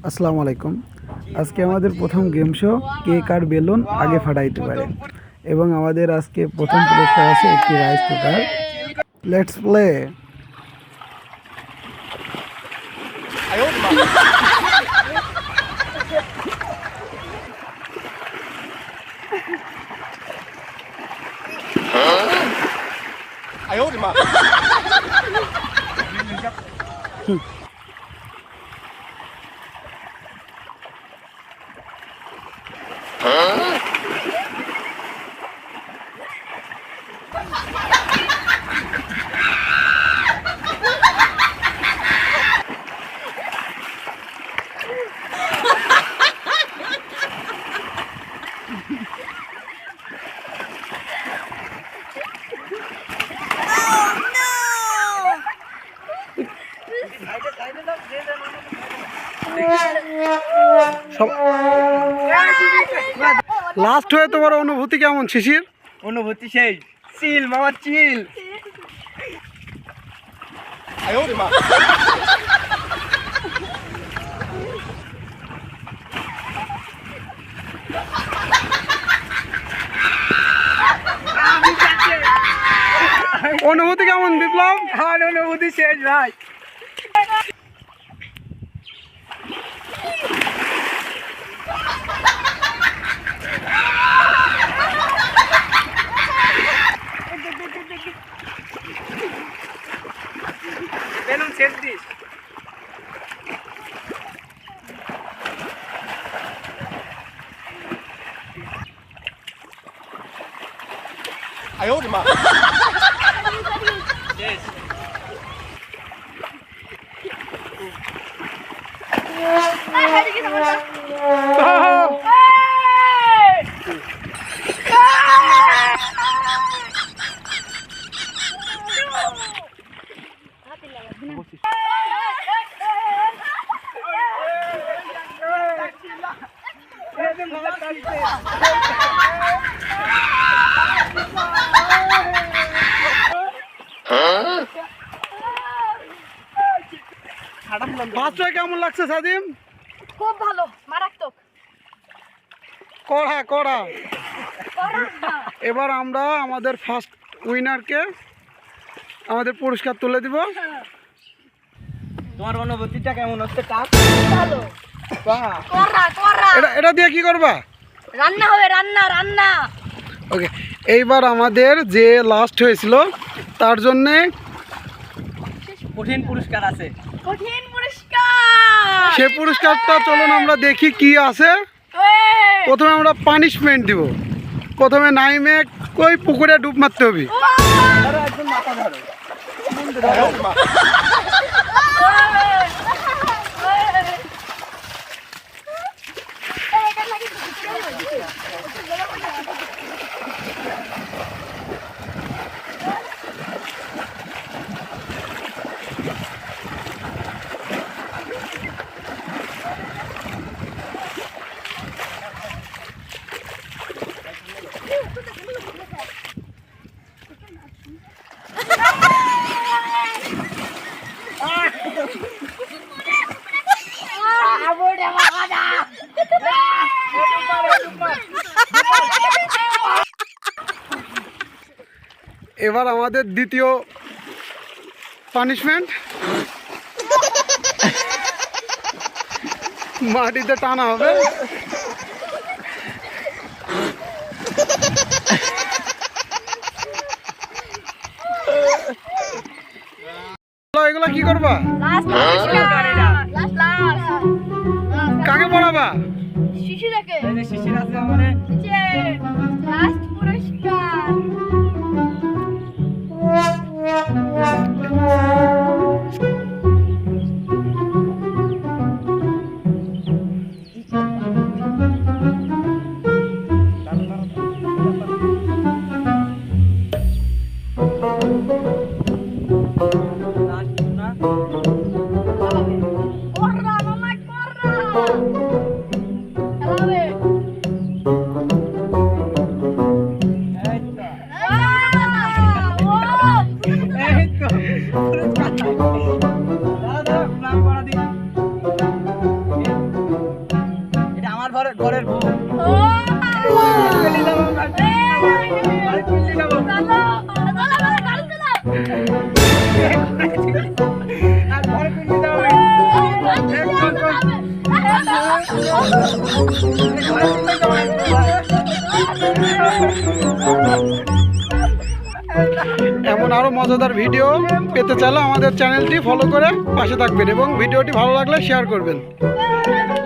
আসসালামু আলাইকুম। আজকে আমাদের প্রথম গেম শো কেক আর বেলুন আগে ফাটাইতে পারে এবং আমাদের আজকে প্রথম পুরস্কার আছে একটি rice cooker. Let's play. Last হয়ে তোমার অনুভূতি কেমন শিশির? অনুভূতি সেই চিল মামা চিল। অনুভূতি কেমন বিপ্লব? আমার অনুভূতি শেষ ভাই। বেলুন শেষ দিস। শেষ। কেমন লাগছে সাদিম? খুব ভালো, মারাত্মক। কড়া কড়া। এবার আমরা আমাদের ফার্স্ট উইনারকে আমাদের পুরস্কার তুলে দিব। তোমার অনুভূতিটা কেমন হচ্ছে? ভালো। এটা দিয়ে কি করবা? রান্না হবে, রান্না রান্না। ওকে, এইবার আমাদের যে লাস্ট হয়েছিল তার জন্যে কঠিন পুরস্কার আছে। কঠিন পুরস্কার। সে পুরস্কারটা চলুন আমরা দেখি কি আছে। প্রথমে আমরা পানিশমেন্ট দিব। প্রথমে নাইমে কই পুকুরে ডুব মারতে হবে। একদম মাথা ধরো। এবার আমাদের দ্বিতীয় পানিশমেন্ট, মাটিতে টানা হবে। এগুলো কি করবা? কাকে পড়াবা? শিশুদেরকে। শিশির আছে আমাদের। লাস্ট পুরস্কার। ঘরের বউ। ও চলে যাবো, বাড়ি চলে যাবো। আর ঘরে চলে যাবো। এমন আরো মজাদার ভিডিও পেতে চাইলে আমাদের চ্যানেলটি ফলো করে পাশে থাকবেন এবং ভিডিওটি ভালো লাগলে শেয়ার করবেন।